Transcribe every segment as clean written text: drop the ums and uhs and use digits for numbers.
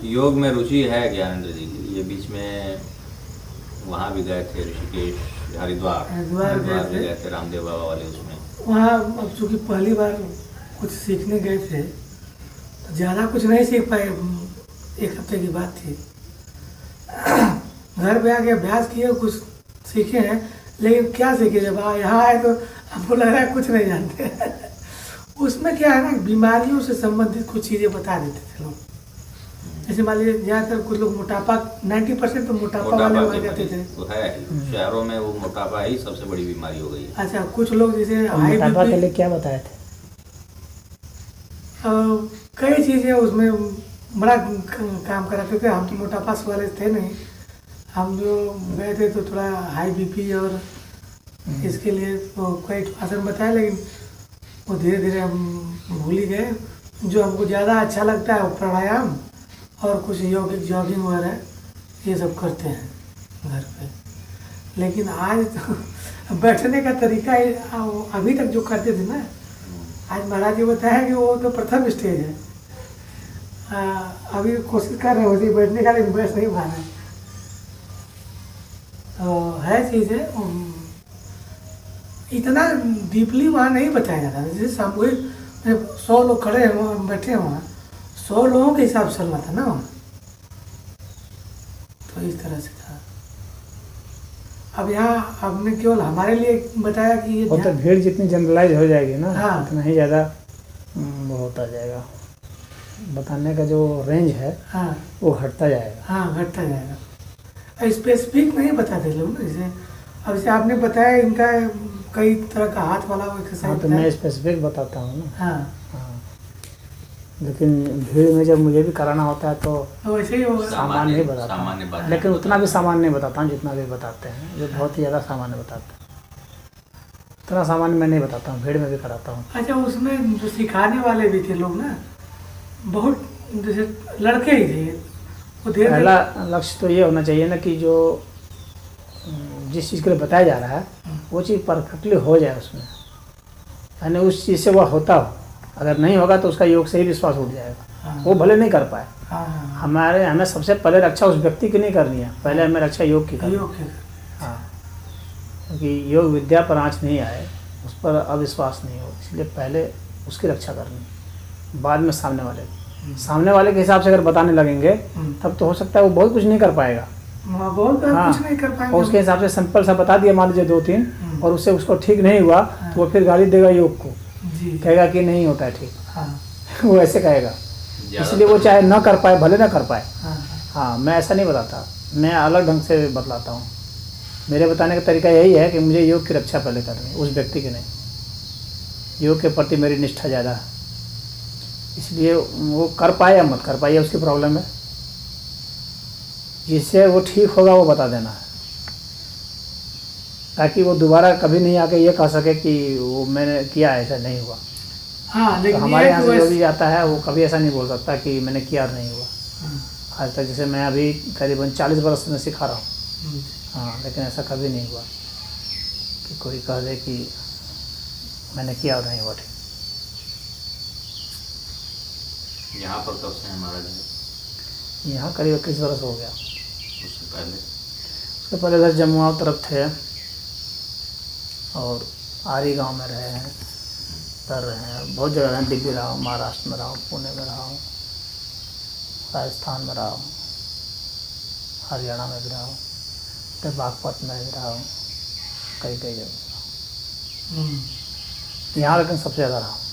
योग में रुचि है ज्ञानेंद्र जी की। ये बीच में वहाँ भी गए थे, ऋषिकेश, हरिद्वार भी गए थे रामदेव बाबा वाले उसमें। वहाँ अब चूँकि पहली बार कुछ सीखने गए थे तो ज़्यादा कुछ नहीं सीख पाए। 1 हफ्ते की बात थी। घर पे आके अभ्यास किए, कुछ सीखे हैं, लेकिन क्या सीखे जब यहाँ आए तो हमको लग रहा है कुछ नहीं जानते। उसमें क्या है ना, बीमारियों से संबंधित कुछ चीज़ें बता देते थे लोग। जैसे मान लीजिए ज़्यादातर कुछ लोग मोटापा, 90% तो मोटापा वाले हो जाते थे। तो है शहरों में वो मोटापा ही सबसे बड़ी बीमारी हो गई है। अच्छा, कुछ लोग जैसे हाई मोटापा के बीपी, लिए क्या बताए थे? कई चीज़ें उसमें बड़ा काम कराते थे। हम तो मोटापा वाले थे नहीं, हम जो गए थे तो थोड़ा हाई बीपी और इसके लिए तो कई आसन बताया, लेकिन वो धीरे धीरे हम भूल ही गए। जो हमको ज़्यादा अच्छा लगता है वो प्राणायाम और कुछ यौगिक जॉगिंग वगैरह ये सब करते हैं घर पे। लेकिन आज तो बैठने का तरीका ही अभी तक जो करते थे ना, आज महाराज जी बताया कि वो तो प्रथम स्टेज है। अभी कोशिश कर रहे होती बैठने का, लेकिन बैठ नहीं पा रहे। तो है चीज़ें इतना डीपली वहाँ नहीं बताया जाता। जैसे सामूहिक 100 लोग खड़े हैं वहाँ, बैठे हैं वहाँ, 100 लोगों के हिसाब से चलना था ना वहाँ, तो इस तरह से था। अब यहाँ हमने केवल हमारे लिए बताया कि ये वो तो भीड़ जितनी जनरलाइज हो जाएगी ना, हाँ, उतना ही ज़्यादा वो होता जाएगा। बताने का जो रेंज है हाँ, वो घटता जाएगा। हाँ, घटता जाएगा। स्पेसिफिक नहीं बताते लोग ना। जैसे अब जैसे आपने बताया इनका कई तरह का हाथ वाला एक्सरसाइज। हाँ, तो मैं स्पेसिफिक बताता हूँ ना। हाँ, हाँ, लेकिन भीड़ में जब मुझे भी कराना होता है तो वैसे ही होगा। सामान्य नहीं बताता हूँ, लेकिन उतना भी सामान्य नहीं बताता हूँ जितना भी बताते हैं, जो बहुत ही ज़्यादा सामान्य बताते हैं उतना सामान्य मैं नहीं बताता हूँ, भीड़ में भी कराता हूँ। अच्छा, उसमें जो सिखाने वाले भी थे लोग ना, बहुत जैसे लड़के ही थे। वो पहला लक्ष्य तो ये होना चाहिए ना कि जो जिस चीज़ के लिए बताया जा रहा है वो चीज़ परफेक्टली हो जाए उसमें, यानी उस चीज़ से वह होता हो। अगर नहीं होगा तो उसका योग से ही विश्वास उठ जाएगा। वो भले नहीं कर पाए। हमें सबसे पहले रक्षा उस व्यक्ति की नहीं करनी है, पहले हमें रक्षा योग की करनी है। हाँ, क्योंकि योग विद्या पर आँच नहीं आए, उस पर अविश्वास नहीं हो, इसलिए पहले उसकी रक्षा करनी, बाद में सामने वाले के हिसाब से अगर बताने लगेंगे तब तो हो सकता है वो बहुत कुछ नहीं कर पाएगा। हाँ, कुछ नहीं कर पाएगा। और उसके हिसाब से सिंपल सा बता दिया मान लीजिए 2-3 और उससे उसको ठीक नहीं हुआ तो वो फिर गाली देगा योग को, कहेगा कि नहीं होता है ठीक। वो ऐसे कहेगा, इसलिए वो चाहे ना कर पाए, भले ना कर पाए। हाँ, मैं ऐसा नहीं बताता, मैं अलग ढंग से बतलाता हूँ। मेरे बताने का तरीका यही है कि मुझे योग की रक्षा पहले करनी है, उस व्यक्ति की नहीं। योग के प्रति मेरी निष्ठा ज़्यादा है, इसलिए वो कर पाए या मत कर पाए उसकी प्रॉब्लम है। जिससे वो ठीक होगा वो बता देना है, ताकि वो दोबारा कभी नहीं आके ये कह सके कि वो मैंने किया ऐसा नहीं हुआ। हाँ, लेकिन तो हमारे यहाँ से जो भी आता है वो कभी ऐसा नहीं बोल सकता कि मैंने किया नहीं हुआ। आज तक जैसे मैं अभी करीबन 40 वर्ष में सिखा रहा हूँ। हाँ, लेकिन ऐसा कभी नहीं हुआ कि कोई कह दे कि मैंने किया और नहीं हुआ ठीक। यहाँ पर कब से हैं महाराज जी? यहाँ करीब 21 वर्ष हो गया। उससे पहले इधर जमुआ तरफ थे और आरी गांव में रहे हैं, कर रहे हैं, बहुत जगह हैं। दिल्ली रहा हूँ, महाराष्ट्र में रहा हूँ, पुणे में रहा हूँ, राजस्थान में रहा हूँ, हरियाणा में भी रहा हूँ, फिर बागपत में भी रहा हूँ, कई जगह। यहाँ लेकिन सबसे ज़्यादा रहा हूँ।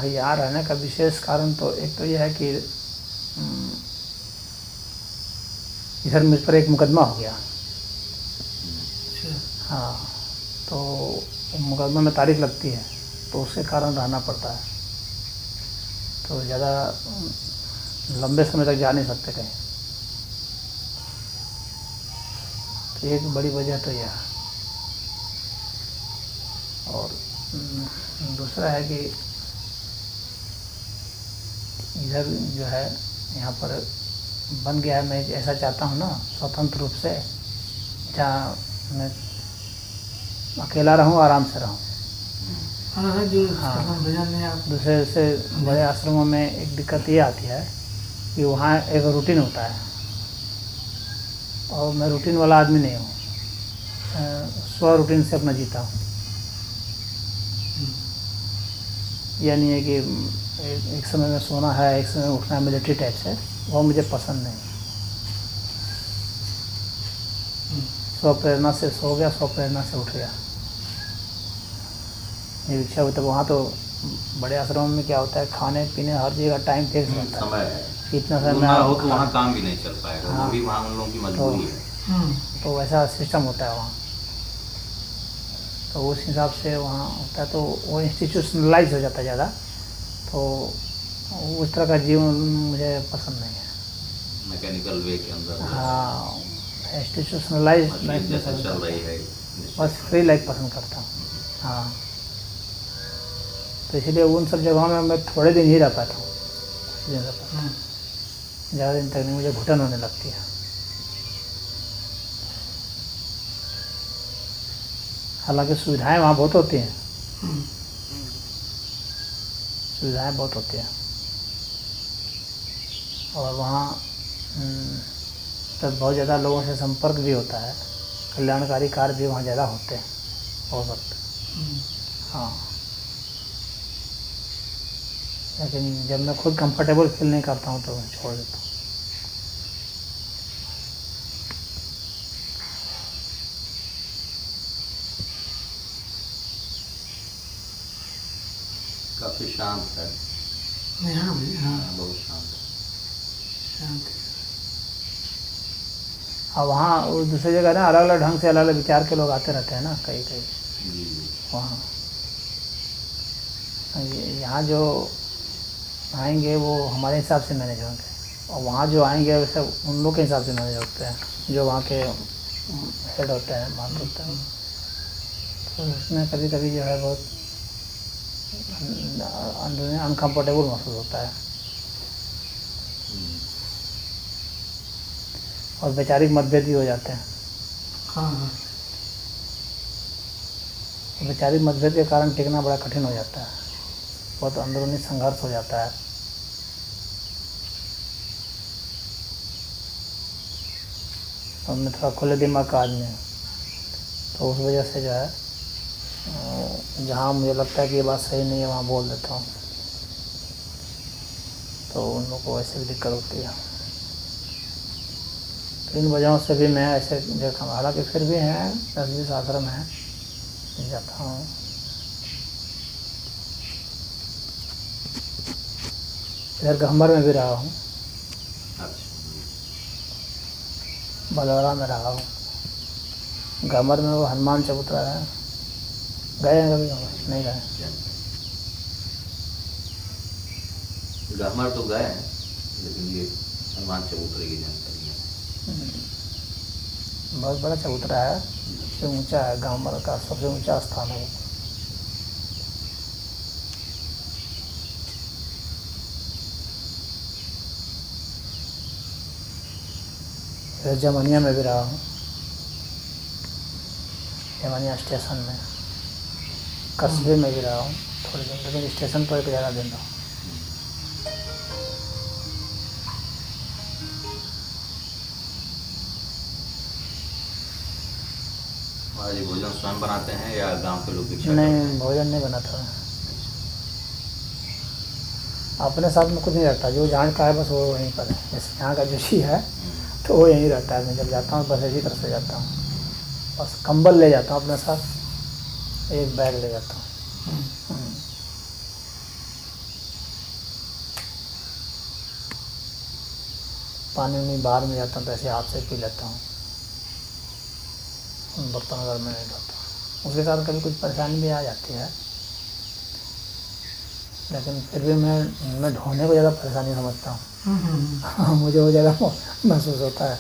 यहाँ रहने का विशेष कारण तो एक तो यह है कि इधर मुझ पर एक मुकदमा हो गया। हाँ, तो मुकदमा में तारीख लगती है तो उसके कारण रहना पड़ता है, तो ज़्यादा लंबे समय तक जा नहीं सकते कहीं। तो एक बड़ी वजह तो यह है। और दूसरा है कि इधर जो है यहाँ पर बन गया है, मैं ऐसा चाहता हूँ ना स्वतंत्र रूप से, जहाँ मैं अकेला रहूँ, आराम से रहूँ। हाँ हाँ जो हाँ। भजन में आप दूसरे से बड़े आश्रमों में एक दिक्कत ये आती है कि वहाँ एक रूटीन होता है, और मैं रूटीन वाला आदमी नहीं हूँ। स्व रूटीन से अपना जीता हूँ। यह नहीं है कि एक समय में सोना है, एक समय में उठना है, मिलिट्री टाइप से, वो मुझे पसंद नहीं। स्व प्रेरणा से सो गया, स्व प्रेरणा से उठ गया, मेरी इच्छा हुई। तो वहाँ तो बड़े आश्रमों में क्या होता है, खाने पीने हर जगह टाइम फिक्स रहता है, समय है, इतना वो समय ना हो आप तो वहाँ काम भी नहीं चल पाएगा। हाँ। वो भी वहाँ उन लोगों की मजबूरी है। तो वैसा सिस्टम होता है वहाँ। तो उस हिसाब से वहाँ होता है, तो वो इंस्टीट्यूशनलाइज हो जाता है ज़्यादा। तो उस तरह का जीवन मुझे पसंद नहीं है। मैकेनिकल वे के अंदर हाँ, इंस्टीट्यूशनलाइज मशीन लाइफ जैसे पसंद चल करता रही हूँ। है। बस फ्री लाइफ पसंद करता हूँ। हाँ, तो इसलिए उन सब जगहों में मैं थोड़े दिन ही रह पाता हूँ, कुछ दिन रह पाता हूँ, ज़्यादा दिन तक नहीं, मुझे घुटन होने लगती है। हालांकि सुविधाएं वहाँ बहुत होती हैं, सुविधाएं बहुत होती हैं, और वहाँ तब बहुत ज़्यादा लोगों से संपर्क भी होता है, कल्याणकारी कार्य भी वहाँ ज़्यादा होते हैं बहुत वक्त। हाँ, लेकिन जब मैं खुद कंफर्टेबल फील नहीं करता हूँ तो मैं छोड़ देता हूँ। काफी शांत है। यहाँ भी हाँ बहुत शांत है। शांति। हाँ, वहाँ वो दूसरी जगह ना अलग अलग ढंग से अलग अलग विचार के लोग आते रहते हैं ना, कई कई जी। वहाँ। यहाँ जो आएंगे वो हमारे हिसाब से मैनेज होंगे, और वहाँ जो आएंगे वैसे उन लोग के हिसाब से मैनेज होते हैं, जो वहाँ के हेड होते हैं, मान होते हैं। तो उसमें कभी कभी जो है बहुत अंदर में अनकम्फर्टेबल महसूस होता है, और वैचारिक मतभेद भी हो जाते हैं। हाँ हाँ वैचारिक मतभेद के कारण टिकना बड़ा कठिन हो जाता है, बहुत अंदरूनी संघर्ष हो जाता है। और मैं थोड़ा खुले दिमाग का आदमी हूँ, तो उस वजह से जो है जहाँ मुझे लगता है कि ये बात सही नहीं है वहाँ बोल देता हूँ, तो उन लोगों को ऐसे भी दिक्कत होती है। तो इन वजहों से भी मैं ऐसे देखा, हालांकि फिर भी हैं 10-20 आश्रम हैं, जाता हूँ। इधर गहमर में भी रहा हूँ, बलौरा में रहा हूँ। गहमर में वो हनुमान चबूतरा है, गए हैं कभी? नहीं गए। गहमर तो गए हैं, लेकिन ये हनुमान चबूतरे की जानकारी है। बहुत बड़ा चबूतरा है, सबसे ऊंचा है, गहमर का सबसे ऊंचा स्थान है। जमनिया में भी रहा हूँ, जमनिया स्टेशन में, कस्बे में भी रहा हूँ थोड़े दिन, लेकिन स्टेशन पर एक ज़्यादा दिन रहा हूँ। महाराज जी भोजन स्वयं बनाते हैं या गांव के लोग भिक्षा नहीं, करते हैं? भोजन नहीं बनाता मैं, अपने साथ में कुछ नहीं रखता, जो जहाँ का है बस वो वहीं पर है। जैसे यहाँ का जो चीज़ है तो वो यहीं रहता है। मैं जब जाता हूँ बस इसी तरह से जाता हूँ, बस कंबल ले जाता हूँ अपने साथ, एक बैग ले जाता हूँ। पानी में बाहर में जाता हूँ तो ऐसे हाथ से पी लेता हूँ, बर्तन अगर में नहीं धोता। उसके कारण कभी कुछ परेशानी भी आ जाती है, लेकिन फिर भी मैं ढोने को ज़्यादा परेशानी समझता हूँ। मुझे वो ज़्यादा महसूस होता है,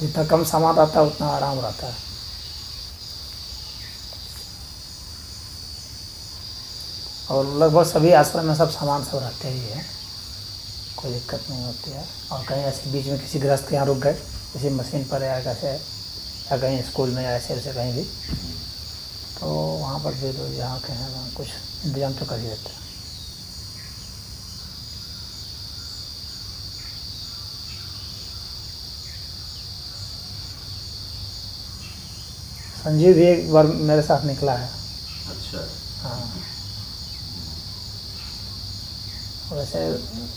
जितना कम सामान रहता है उतना आराम रहता है। और लगभग सभी आश्रम में सब सामान सब रहते ही है, कोई दिक्कत नहीं होती है। और कहीं ऐसे बीच में किसी गृहस्थ के यहाँ रुक गए, किसी मशीन पर या कैसे, या कहीं स्कूल में या ऐसे ऐसे कहीं भी, तो वहाँ पर भी लोग यहाँ के हैं वहाँ कुछ इंतजाम तो कर ही देते हैं। संजीव भी एक बार मेरे साथ निकला है। अच्छा। हाँ, वैसे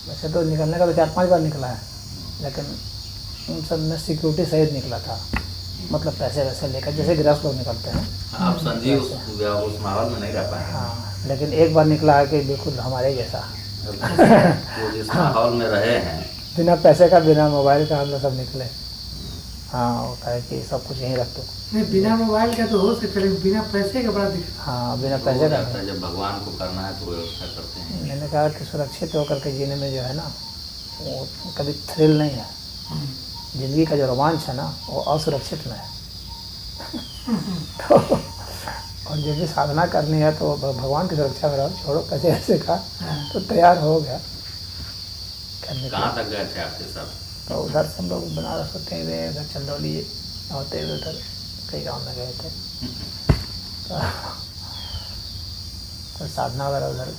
वैसे तो निकलने का तो 4-5 बार निकला है, लेकिन उन सब में सिक्योरिटी सहित निकला था, मतलब पैसे वैसे लेकर जैसे गृहस्थ लोग निकलते हैं। आप संजीव उस माहौल में नहीं रह पाए। हाँ, लेकिन एक बार निकला है कि बिल्कुल हमारे जैसा वो जिस माहौल में रहे हैं, बिना पैसे का बिना मोबाइल का हम लोग सब निकले। हाँ, होता है कि सब कुछ यहीं रख दो। नहीं, बिना मोबाइल का तो हो सकता है, लेकिन बिना पैसे का बड़ा दिक्कत। हाँ, बिना वो पैसे का रहता है, जब भगवान को करना है तो व्यवस्था करते हैं। मैंने कहा कि सुरक्षित होकर के जीने में जो है ना, वो कभी थ्रिल नहीं है। ज़िंदगी का जो रोमांच है ना, वो असुरक्षित में है। तो और जब भी साधना करनी है तो भगवान की सुरक्षा में रहो, छोड़ो कैसे ऐसे का, तो तैयार हो गया करने के कहाँ लिए। तक गए थे आपके साथ? तो उधर से हम लोग बनारस होते हुए उधर चंदौली होते हुए उधर कई गाँव में गए थे। तो साधना वगैरह उधर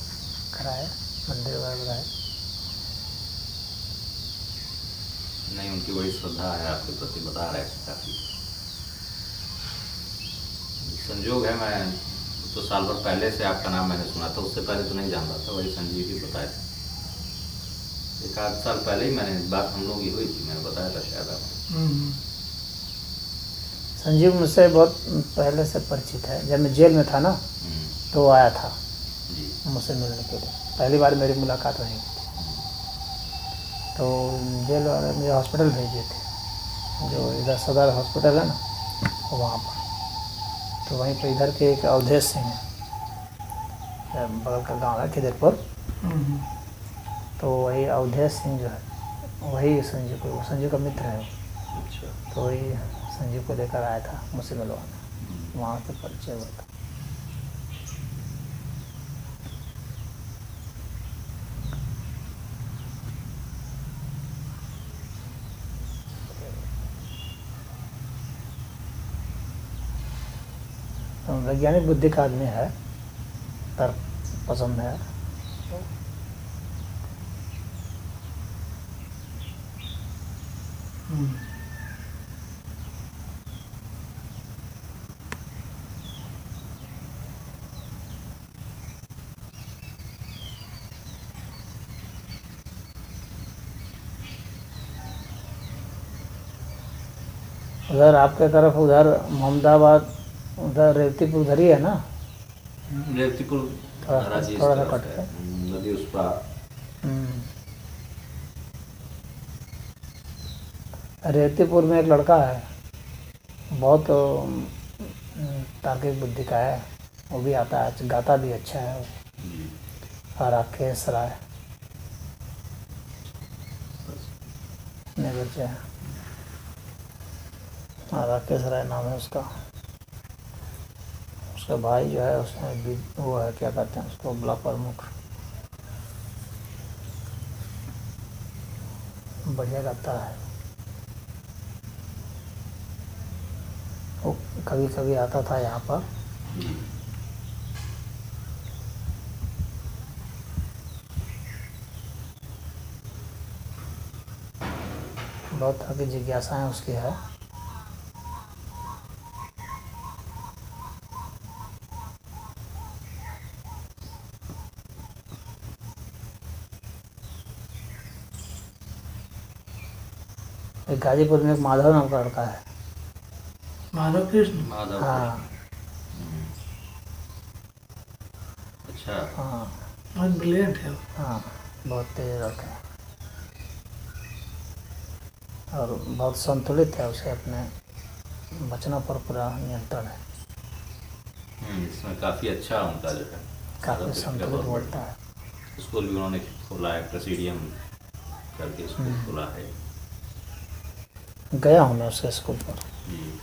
कराए, मंदिर वगैरह बनाए। नहीं, उनकी बड़ी श्रद्धा है आपके प्रति, बता रहे थे काफ़ी। संजोग है, मैं तो साल भर पहले से आपका नाम मैंने सुना था, उससे पहले तो नहीं जानता था, वही संजीव ही बताए थे। 1-8 साल पहले ही मैंने बात हम लोग की हुई थी, मैंने बताया था शायद आपको। संजीव मुझसे बहुत पहले से परिचित है। जब मैं जेल में था ना, तो वो आया था जी। मुझसे मिलने के लिए। पहली बार मेरी मुलाकात वहीं हुई थी। तो जेल वाले मुझे हॉस्पिटल भेजे थे, जो इधर सदर हॉस्पिटल है ना, वहाँ पर। तो वहीं पर इधर के एक अवधेश सिंह है, बगल का गाँव है खिदरपुर। तो वही अवधेश सिंह जो है, वही संजीव का मित्र है। अच्छा। तो वही संजीव को लेकर आया था मुझसे मिलवाने, वहाँ से परिचय हुआ था। तो वैज्ञानिक बुद्धि का आदमी है, तर्क पसंद है। उधर आपके तरफ उधर मोहम्मदाबाद उधर रेवतीपुर उधर ही है ना? रेवतीपुर थोड़ा राजी इस सा तरफ कट है, है। नदी उस पार। रेवतीपुर में एक लड़का है, बहुत तार्किक बुद्धि का है, वो भी आता है, गाता भी अच्छा है। और राकेश राय बच्चे हैं, राकेश राय नाम है उसका। उसका भाई जो है उसमें भी वो है, क्या कहते हैं उसको, ब्लॉक प्रमुख। बढ़िया गाता है वो। कभी कभी आता था यहाँ पर। बहुत तरह की जिज्ञासाएं उसकी है। एक गाजीपुर में एक माधव नाम का लड़का है। माधव कृष्ण। माधव। हाँ अच्छा। हाँ बहुत ब्रिलियंट है वो। हाँ, बहुत तेज लड़का है और बहुत संतुलित है। उसे अपने वचनों पर पूरा नियंत्रण है। इसमें काफ़ी अच्छा उनका जो है, काफ़ी संतुलित बोलता है। स्कूल भी उन्होंने खोला है, प्रेसिडियम करके स्कूल खोला है। गया हूँ मैं उसके स्कूल पर। जी।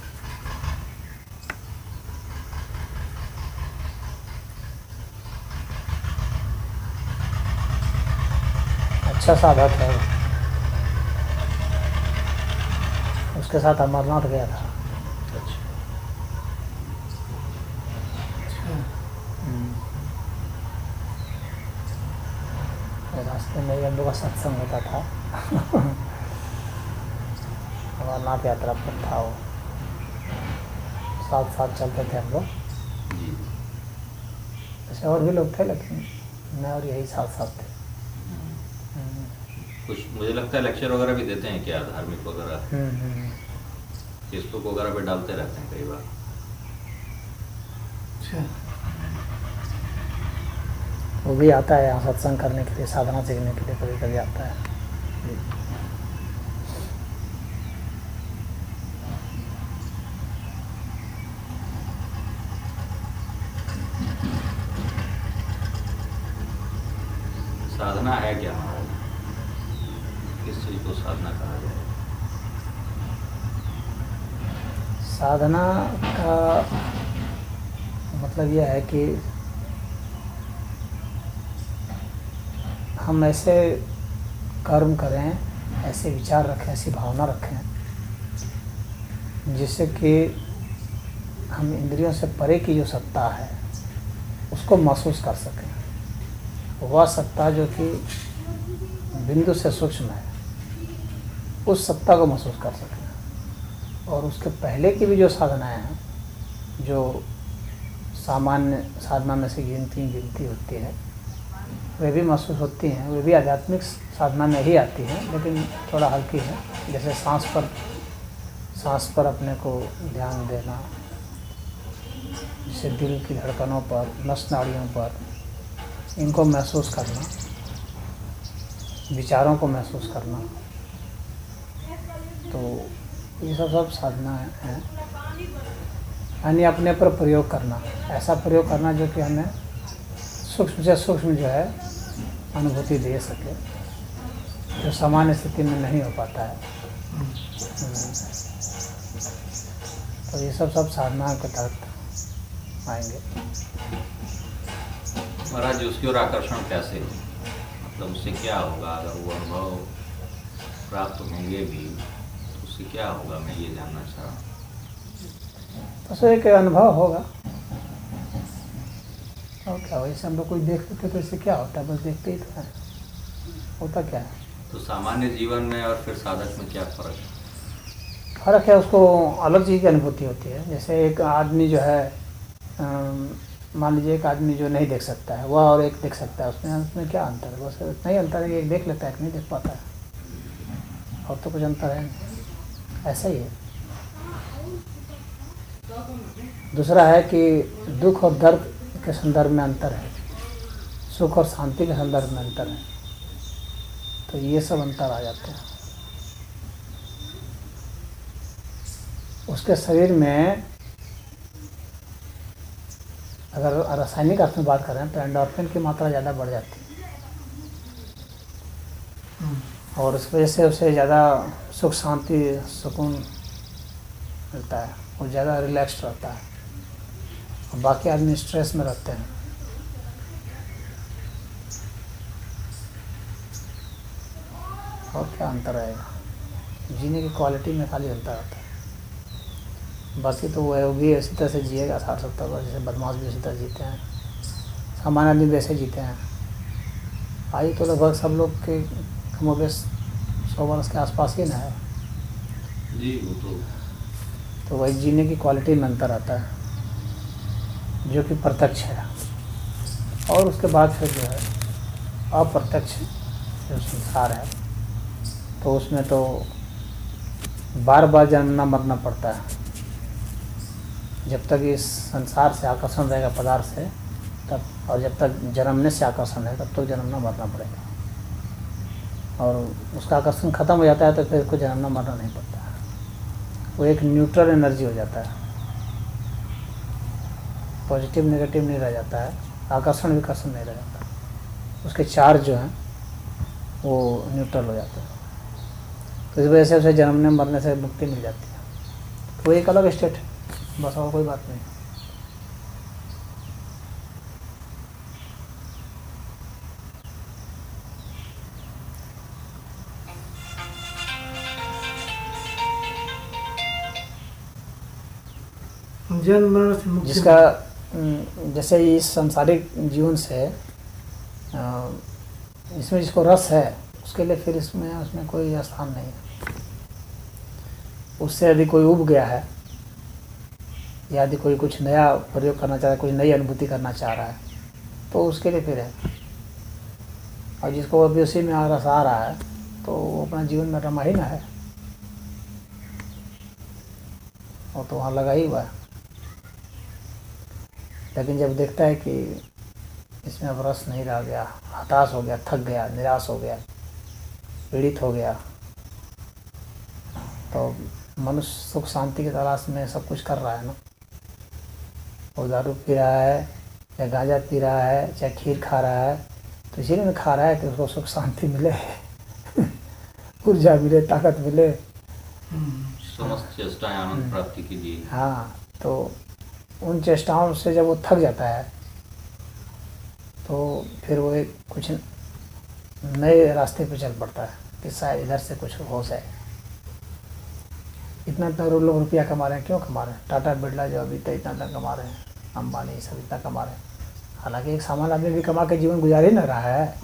अच्छा साधक है वो। उसके साथ अमरनाथ गया था। अच्छा। तो रास्ते में हम लोग का सत्संग होता था अमरनाथ यात्रा पर था वो, साथ साथ चलते थे हम लोग। जी। ऐसे और भी लोग थे लेकिन मैं और यही साथ साथ थे। कुछ मुझे लगता है लेक्चर वगैरह भी देते हैं क्या, धार्मिक वगैरह फेसबुक वगैरह पे डालते रहते हैं कई बार। अच्छा। वो भी आता है यहाँ सत्संग करने के लिए, साधना सीखने के लिए कभी कभी आता है। साधना है क्या महाराज, किस चीज़ को साधना कहा जाए? साधना का मतलब यह है कि हम ऐसे कर्म करें, ऐसे विचार रखें, ऐसी भावना रखें जिससे कि हम इंद्रियों से परे की जो सत्ता है उसको महसूस कर सकें। वह सत्ता जो कि बिंदु से सूक्ष्म है, उस सत्ता को महसूस कर सकें। और उसके पहले की भी जो साधनाएं हैं, जो सामान्य साधना में से गिनती होती है, वे भी महसूस होती हैं, वे भी आध्यात्मिक साधना में ही आती हैं, लेकिन थोड़ा हल्की है। जैसे सांस पर अपने को ध्यान देना, जैसे दिल की धड़कनों पर, नस नाड़ियों पर, इनको महसूस करना, विचारों को महसूस करना, तो ये सब साधना है। यानी अपने पर प्रयोग करना, ऐसा प्रयोग करना जो कि हमें सूक्ष्म से सूक्ष्म जो है अनुभूति दे सके, जो सामान्य स्थिति में नहीं हो पाता है। तो ये सब साधना के तहत आएंगे। महाराज उसकी ओर आकर्षण कैसे हो, मतलब उससे क्या होगा अगर वो अनुभव प्राप्त होंगे भी, तो उससे क्या होगा, मैं ये जानना चाह रहा हूँ। तो एक अनुभव होगा और क्या, वैसे हम लोग कोई देख लेते तो इससे क्या होता है, बस देखते ही तो है, होता क्या है। तो सामान्य जीवन में और फिर साधक में क्या फ़र्क है? फ़र्क है, उसको अलग चीज़ की अनुभूति होती है। जैसे एक आदमी जो है, मान लीजिए एक आदमी जो नहीं देख सकता है, वह और एक देख सकता है, उसमें क्या अंतर है? बस इतना ही अंतर है कि एक देख लेता है, एक नहीं देख पाता है, और तो कुछ अंतर है नहीं। ऐसा ही है। दूसरा है कि दुख और दर्द के संदर्भ में अंतर है, सुख और शांति के संदर्भ में अंतर है, तो ये सब अंतर आ जाते हैं। उसके शरीर में अगर रासायनिक अर्थ में बात करें तो एंडोर्फिन की मात्रा ज़्यादा बढ़ जाती है, और इस वजह से उसे ज़्यादा सुख शांति सुकून मिलता है, वो ज़्यादा रिलैक्स्ड रहता है। और बाकी आदमी स्ट्रेस में रहते हैं। और क्या अंतर आएगा? जीने की क्वालिटी में खाली अंतर आता है, बाकी तो वो भी इसी तरह से जिएगा 60-70 वर्ष। जैसे बदमाश भी इसी तरह जीते हैं, सामान्य आदमी वैसे जीते हैं। आयु तो लगभग सब लोग के कमोबेश 100 वर्ष के आसपास ही ना है जी। वो तो वही जीने की क्वालिटी में अंतर आता है, जो कि प्रत्यक्ष है। और उसके बाद फिर जो है अप्रत्यक्ष जो संसार है, तो उसमें तो बार बार जन्मना मरना पड़ता है। जब तक इस संसार से आकर्षण रहेगा पदार्थ से तब, और जब तक जन्मने से आकर्षण है तब तक जन्मना मरना पड़ेगा। और उसका आकर्षण ख़त्म हो जाता है तो फिर उसको जन्मना मरना नहीं पड़ता है। वो एक न्यूट्रल एनर्जी हो जाता है, पॉजिटिव नेगेटिव नहीं रह जाता है, आकर्षण विकर्षण नहीं रह जाता, उसके चार्ज जो हैं वो न्यूट्रल हो जाते हैं। तो इस वजह से उसे जन्मने मरने से मुक्ति मिल जाती है। वो एक अलग स्टेट है, बस और कोई बात नहीं। जन्म मरण से मुक्ति जिसका जैसे इस सांसारिक जीवन से इसमें जिसको रस है उसके लिए फिर उसमें कोई स्थान नहीं है। उससे यदि कोई उब गया है या यदि कोई कुछ नया प्रयोग करना चाह रहा है, कुछ नई अनुभूति करना चाह रहा है, तो उसके लिए फिर है। और जिसको अभी उसी में रस आ रहा है तो वो अपना जीवन में रमा ही ना है, वो तो वहाँ लगा ही हुआ है। लेकिन जब देखता है कि इसमें अब रस नहीं रह गया, हताश हो गया, थक गया, निराश हो गया, पीड़ित हो गया, तो मनुष्य सुख शांति की तलाश में सब कुछ कर रहा है ना। वो दारू पी रहा है या गांजा पी रहा है, चाहे खीर खा रहा है, तो इसीलिए में खा रहा है कि उसको सुख शांति मिले, ऊर्जा मिले, ताकत मिले। समस्त चेष्टाएं आनंद प्राप्ति के लिए। हाँ, तो उन चेष्टाओं से जब वो थक जाता है तो फिर वो एक कुछ नए रास्ते पे चल पड़ता है कि शायद इधर से कुछ हो जाए। इतना लोग रुपया कमा रहे हैं, क्यों कमा रहे हैं? टाटा बिरला जो अभी तक इतना कमा रहे हैं, अंबानी सब इतना कमा रहे हैं। हालांकि एक सामान्य आदमी भी कमा के जीवन गुजार ही नहीं रहा है,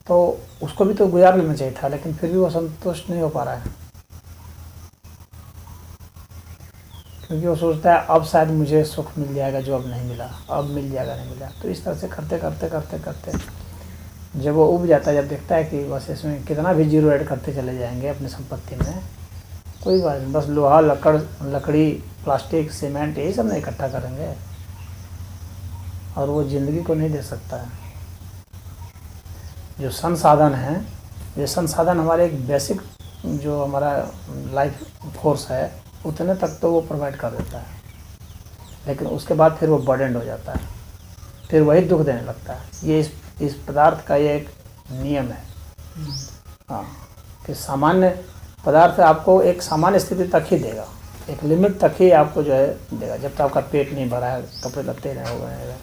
तो उसको भी तो गुजार लेना चाहिए था, लेकिन फिर भी वो संतुष्ट नहीं हो पा रहा है, क्योंकि वो सोचता है अब शायद मुझे सुख मिल जाएगा जो अब नहीं मिला, अब मिल जाएगा, नहीं मिला। तो इस तरह से करते करते करते करते जब वो उब जाता है, जब देखता है कि बस इसमें कितना भी जीरो ऐड करते चले जाएंगे अपनी संपत्ति में, कोई बात नहीं, बस लोहा, लकड़ी, प्लास्टिक, सीमेंट, यही सब नहीं इकट्ठा करेंगे, और वो ज़िंदगी को नहीं दे सकता है। जो संसाधन है, ये संसाधन हमारे एक बेसिक जो हमारा लाइफ फोर्स है उतने तक तो वो प्रोवाइड कर देता है, लेकिन उसके बाद फिर वो बर्डन हो जाता है, फिर वही दुख देने लगता है। ये इस पदार्थ का ये एक नियम है। हाँ, कि सामान्य पदार्थ आपको एक सामान्य स्थिति तक ही देगा, एक लिमिट तक ही आपको जो है देगा, जब तक आपका पेट नहीं भरा है, कपड़े लत्ते नहीं हो गए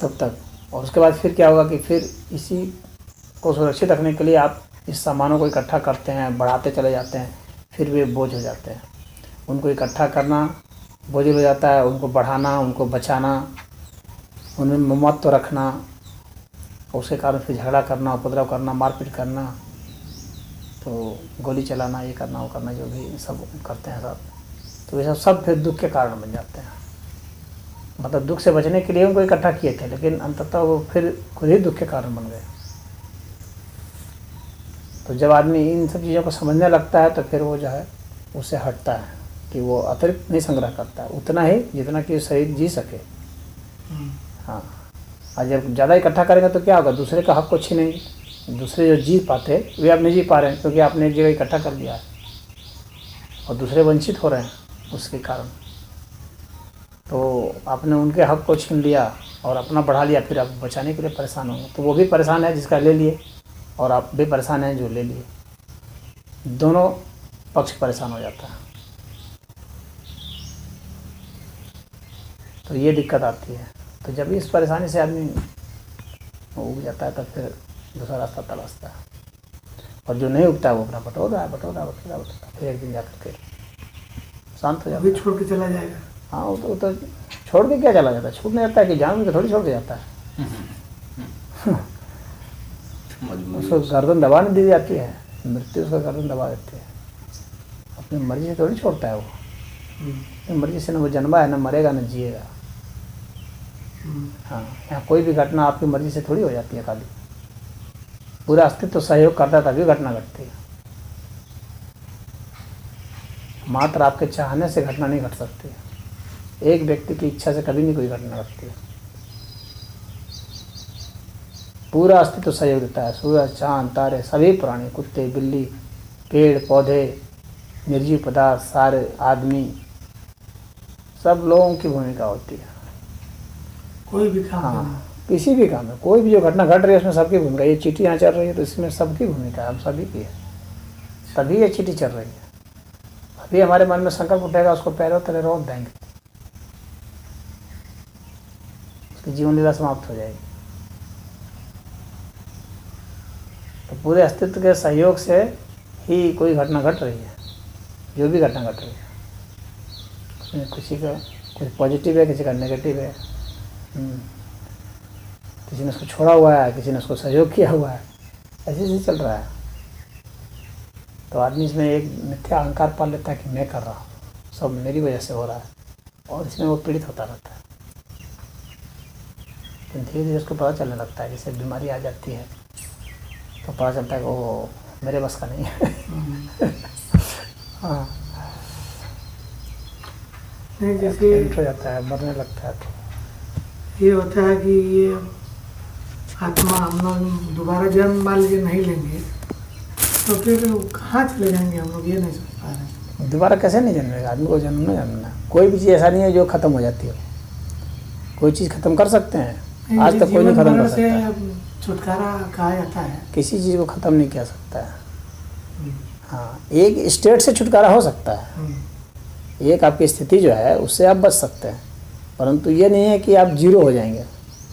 तब तक। और उसके बाद फिर क्या होगा कि फिर इसी को सुरक्षित रखने के लिए आप इस सामानों को इकट्ठा करते हैं, बढ़ाते चले जाते हैं, फिर वे बोझ हो जाते हैं। उनको इकट्ठा करना बोझ हो जाता है, उनको बढ़ाना, उनको बचाना, उनमें ममत्व रखना, उसके कारण फिर झगड़ा करना, उपद्रव करना, मारपीट करना, तो गोली चलाना, ये करना, वो करना, जो भी सब करते हैं सब, तो ये सब फिर दुख के कारण बन जाते हैं। मतलब दुख से बचने के लिए उनको इकट्ठा किए थे, लेकिन अंततः वो फिर खुद ही दुख के कारण बन गए। तो जब आदमी इन सब चीज़ों को समझने लगता है तो फिर वो जो है उससे हटता है कि वो अतिरिक्त नहीं संग्रह करता है, उतना ही जितना कि शरीर जी सके। हाँ, और जब ज़्यादा इकट्ठा करेंगे तो क्या होगा? दूसरे का हक को छीनेंगे, दूसरे जो जी पाते वे अब नहीं जी पा रहे हैं, क्योंकि आपने एक जगह इकट्ठा कर लिया है और दूसरे वंचित हो रहे हैं उसके कारण। तो आपने उनके हक को छीन लिया और अपना बढ़ा लिया, फिर आप बचाने के लिए परेशान होंगे, तो वो भी परेशान है जिसका ले लिए, और आप भी परेशान हैं जो ले लिए, दोनों पक्ष परेशान हो जाता है। तो ये दिक्कत आती है। तो जब इस परेशानी से आदमी उग जाता है तब फिर दूसरा रास्ता तलाशता है, और जो नहीं उगता है वो अपना बटोर रहा है, फिर एक दिन जाकर के शांत हो जाता है, छोड़ के चला जाएगा। हाँ, वो तो छोड़ के क्या चला जाता है? छूट नहीं जाता है कि जान के थोड़ी छोड़ के जाता है। उसको गर्दन दबा नहीं दी जाती है, मृत्यु उसका गर्दन दबा देती है, अपनी मर्जी से थोड़ी छोड़ता है वो। अपनी मर्जी से न वो जन्मा है, न मरेगा, न जिएगा। हाँ, यहाँ कोई भी घटना आपकी मर्जी से थोड़ी हो जाती है, खाली पूरा अस्तित्व तो सहयोग करता है तभी घटना घटती है। मात्र आपके चाहने से घटना नहीं घट सकती है, एक व्यक्ति की इच्छा से कभी नहीं कोई घटना घटती है। पूरा अस्तित्व तो सहयोग देता है, सूरज, चांद, तारे, सभी प्राणी, कुत्ते, बिल्ली, पेड़ पौधे, निर्जीव पदार्थ, सारे आदमी, सब लोगों की भूमिका होती है कोई भी काम। हाँ, किसी भी काम में कोई भी जो घटना घट रही है उसमें सबकी भूमिका। ये चींटी यहाँ चल रही है तो इसमें सबकी भूमिका है, हम सभी की है, तभी ये चींटी चल रही है। अभी हमारे मन में संकल्प उठेगा, उसको पैरों तले रोक देंगे, उसकी जीवन लीला समाप्त हो जाएगी। तो पूरे अस्तित्व के सहयोग से ही कोई घटना घट रही है, जो भी घटना घट रही है उसमें किसी का कुछ पॉजिटिव है, किसी का नेगेटिव है। किसी ने उसको छोड़ा हुआ है, किसी ने उसको सहयोग किया हुआ है। ऐसे ऐसे चल रहा है। तो आदमी इसमें एक मिथ्या अहंकार पाल लेता है कि मैं कर रहा हूँ, सब मेरी वजह से हो रहा है, और इसमें वो पीड़ित होता रहता है। तो धीरे धीरे उसको पता चलने लगता है, जैसे बीमारी आ जाती है तो पता चलता है कि वो मेरे बस का नहीं है। हाँ, नहीं जैसे एंटर हो जाता है, मरने लगता है। तो ये होता है कि ये आत्मा हम लोग दोबारा जन्म मान लीजिए नहीं लेंगे तो फिर कहाँ चले जाएंगे हम लोग, ये नहीं समझ पा रहे हैं। दोबारा कैसे नहीं जन्मेगा आदमी को, जन्म नहीं जन्मना। कोई भी चीज़ ऐसा नहीं है जो ख़त्म हो जाती हो। कोई चीज़ ख़त्म कर सकते हैं, आज तक कोई नहीं ख़त्म कर सकता है। छुटकारा कहा जाता है, किसी चीज़ को ख़त्म नहीं किया सकता है। हाँ, एक स्टेट से छुटकारा हो सकता है, एक आपकी स्थिति जो है उससे आप बच सकते हैं, परंतु ये नहीं है कि आप जीरो हो जाएंगे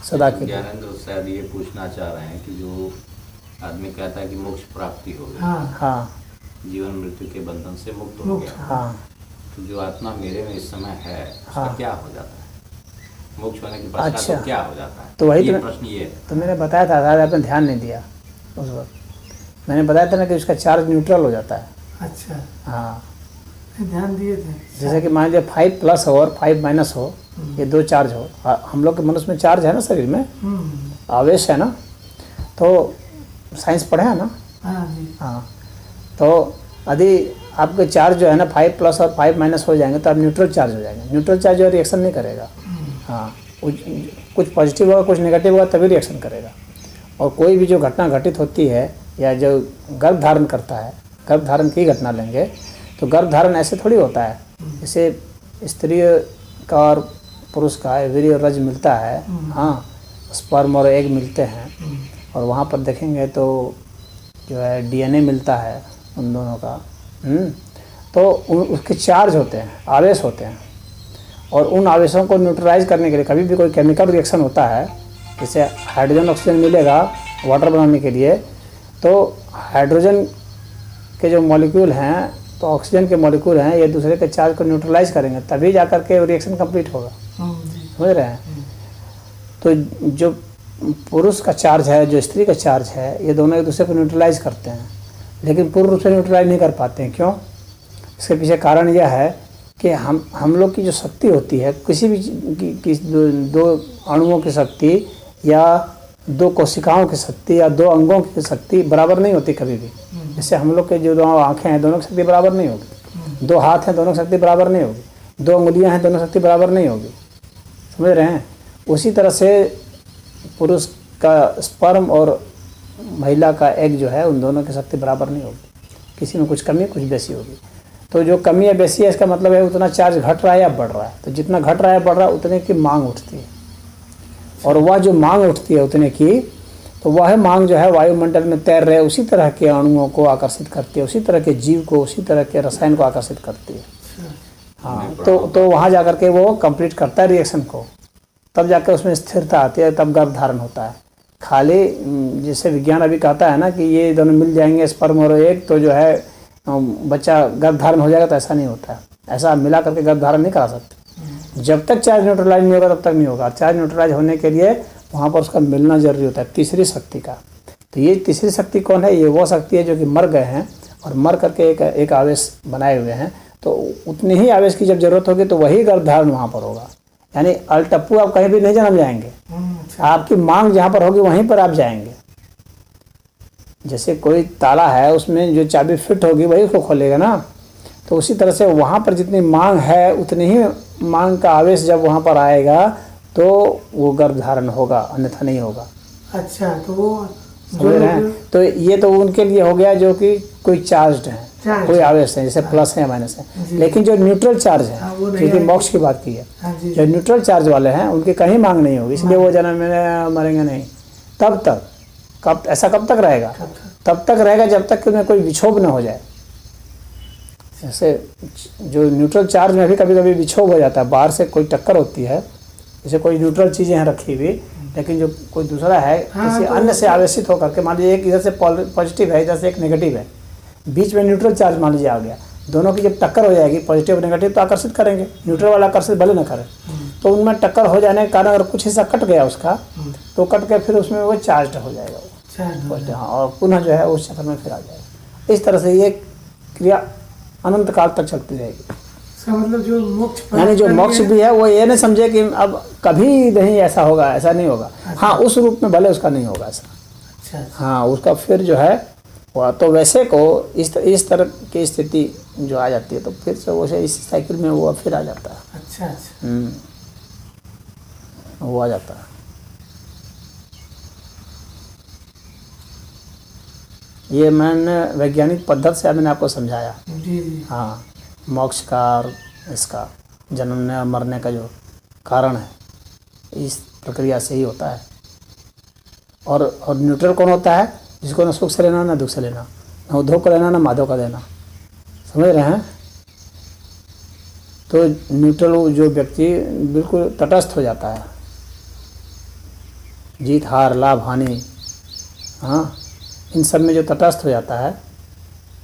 सदा के लिए। ज्ञानेंद्र शायद ये पूछना चाह रहे हैं कि जो आदमी कहता है कि मोक्ष प्राप्ति हो गई, हाँ जीवन मृत्यु के बंधन से मुक्त हो गया, हाँ, तो जो आत्मा मेरे में इस समय है उसका हाँ। क्या हो जाता है? मोक्ष होने के पश्चात अच्छा। तो क्या हो जाता है? तो वही ये तो प्रश्न ये है। तो मैंने बताया था, शायद आपने ध्यान नहीं दिया उस वक्त। मैंने बताया था ना कि उसका चार्ज न्यूट्रल हो जाता है। अच्छा हाँ, ध्यान दिए थे। जैसे कि मान लीजिए 5 प्लस हो और 5 माइनस हो, ये दो चार्ज हो। हम लोग के मनुष्य में चार्ज है ना, शरीर में आवेश है ना, तो साइंस पढ़े हैं ना। हाँ जी। हाँ, तो यदि आपके चार्ज जो है ना 5 प्लस और 5 माइनस हो जाएंगे तो आप न्यूट्रल चार्ज हो जाएंगे। न्यूट्रल चार्ज जो रिएक्शन नहीं करेगा। हाँ, कुछ पॉजिटिव होगा कुछ नेगेटिव होगा तभी रिएक्शन करेगा। और कोई भी जो घटना घटित होती है या जो गर्भ धारण करता है, गर्भ धारण की घटना लेंगे तो गर्भ धारण ऐसे थोड़ी होता है, जैसे स्त्री का और पुरुष का वीर्य और रज मिलता है। हाँ, स्पर्म और एग मिलते हैं, और वहाँ पर देखेंगे तो जो है डीएनए मिलता है उन दोनों का। तो उसके चार्ज होते हैं, आवेश होते हैं, और उन आवेशों को न्यूट्रलाइज करने के लिए कभी भी कोई केमिकल रिएक्शन होता है, जैसे हाइड्रोजन ऑक्सीजन मिलेगा वाटर बनाने के लिए, तो हाइड्रोजन के जो मॉलिक्यूल हैं तो ऑक्सीजन के मॉलिक्यूल हैं, ये दूसरे के चार्ज को न्यूट्रलाइज करेंगे तभी जाकर के रिएक्शन कंप्लीट होगा। समझ रहे हैं? तो जो पुरुष का चार्ज है, जो स्त्री का चार्ज है, ये दोनों एक दूसरे को न्यूट्रलाइज करते हैं, लेकिन पूर्ण रूप से न्यूट्रलाइज नहीं कर पाते हैं। क्यों? इसके पीछे कारण यह है कि हम लोग की जो शक्ति होती है, किसी भी दो अणुओं की शक्ति या दो कोशिकाओं की शक्ति या दो अंगों की शक्ति बराबर नहीं होती कभी भी। जैसे हम लोग के जो दो आँखें हैं दोनों की शक्ति बराबर नहीं होगी, दो हाथ हैं दोनों की शक्ति बराबर नहीं होगी, दो उंगलियां हैं दोनों की शक्ति बराबर नहीं होगी। समझ रहे हैं? उसी तरह से पुरुष का स्पर्म और महिला का एग जो है उन दोनों की शक्ति बराबर नहीं होगी, किसी में कुछ कमी कुछ बेसी होगी। तो जो कमी या बेसी है इसका मतलब है उतना चार्ज घट रहा है या बढ़ रहा है। तो जितना घट रहा है बढ़ रहा है उतने की मांग उठती है, और वह जो मांग उठती है उतने की, तो वह मांग जो है वायुमंडल में तैर रहे उसी तरह के अणुओं को आकर्षित करती है, उसी तरह के जीव को, उसी तरह के रसायन को आकर्षित करती है। हाँ, तो वहाँ जा करके वो कंप्लीट करता है रिएक्शन को, तब जाकर उसमें स्थिरता आती है, तब गर्भ धारण होता है। खाली जैसे विज्ञान अभी कहता है ना कि ये दोनों मिल जाएंगे स्पर्म और एग तो जो है बच्चा गर्भ धारण हो जाएगा, तो ऐसा नहीं होता है। ऐसा मिला करके गर्भ धारण नहीं करा सकते। जब तक चार्ज न्यूट्रलाइज नहीं होगा तब तक नहीं होगा। चार्ज न्यूट्रलाइज होने के लिए वहाँ पर उसका मिलना जरूरी होता है, तीसरी शक्ति का। तो ये तीसरी शक्ति कौन है? ये वो शक्ति है जो कि मर गए हैं और मर करके एक आवेश बनाए हुए हैं, तो उतनी ही आवेश की जब जरूरत होगी तो वही गर्भ धारण वहाँ पर होगा। यानी अलटप्पू आप कहीं भी नहीं जन्म जाएंगे, आपकी मांग जहाँ पर होगी वहीं पर आप जाएंगे। जैसे कोई ताला है उसमें जो चाबी फिट होगी वही उसको खोलेगा ना, तो उसी तरह से वहाँ पर जितनी मांग है उतनी ही मांग का आवेश जब वहाँ पर आएगा तो वो गर्भ धारण होगा, अन्यथा नहीं होगा। अच्छा, तो वो समझ रहे हैं? तो ये तो उनके लिए हो गया जो कि कोई चार्ज है, कोई आवेश है, जैसे प्लस है या माइनस है। लेकिन जो न्यूट्रल चार्ज है, क्योंकि मोक्ष की बात की है, जो न्यूट्रल चार्ज वाले हैं उनकी कहीं मांग नहीं होगी, इसलिए वो जन्म में मरेंगे नहीं। तब तक ऐसा कब तक रहेगा? तब तक रहेगा जब तक कि उनमें कोई विक्षोभ न हो जाए। जैसे जो न्यूट्रल चार्ज में भी कभी कभी विक्षोभ हो जाता है, बाहर से कोई टक्कर होती है, जैसे कोई न्यूट्रल चीज़ें हैं रखी हुई, लेकिन जो कोई दूसरा है किसी अन्य से आवेशित होकर के, मान लीजिए एक इधर से पॉजिटिव है, इधर से एक नेगेटिव है, बीच में न्यूट्रल चार्ज मान लीजिए आ गया, दोनों की जब टक्कर हो जाएगी पॉजिटिव नेगेटिव तो आकर्षित करेंगे, न्यूट्रल वाला आकर्षित भले न करे। तो उनमें टक्कर हो जाने के कारण अगर कुछ हिस्सा कट गया उसका, तो कट के फिर उसमें वो चार्ज हो जाएगा। चार्ज हो पॉजिटिव, जाए। हाँ, और पुनः जो है उस चक्र में फिर आ जाएगा। इस तरह से ये क्रिया अनंत काल तक चलती रहेगी। इसका मतलब जो मोक्ष प्राप्त यानी जो कर मोक्ष लिए- भी है वो ये नहीं समझे कि अब कभी नहीं ऐसा होगा, ऐसा नहीं होगा। हाँ, उस रूप में भले उसका नहीं होगा ऐसा। अच्छा अच्छा। हाँ, उसका फिर जो है वो तो वैसे को इस तरह की स्थिति जो आ जाती है तो फिर से वैसे इस साइकिल में वो फिर आ जाता है। अच्छा अच्छा। वो आ जाता है। ये मैंने वैज्ञानिक पद्धति से मैंने आपको समझाया। जी जी। हाँ, मोक्ष का और इसका जन्मने और मरने का जो कारण है इस प्रक्रिया से ही होता है। और न्यूट्रल कौन होता है? जिसको ना सुख से लेना ना दुख से लेना, ना उद्धव को लेना ना माधव का देना। समझ रहे हैं? तो न्यूट्रल जो व्यक्ति बिल्कुल तटस्थ हो जाता है, जीत हार लाभ हानि, हाँ, इन सब में जो तटस्थ हो जाता है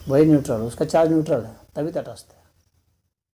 वही न्यूट्रल, उसका चार्ज न्यूट्रल है, तभी तटस्थ है।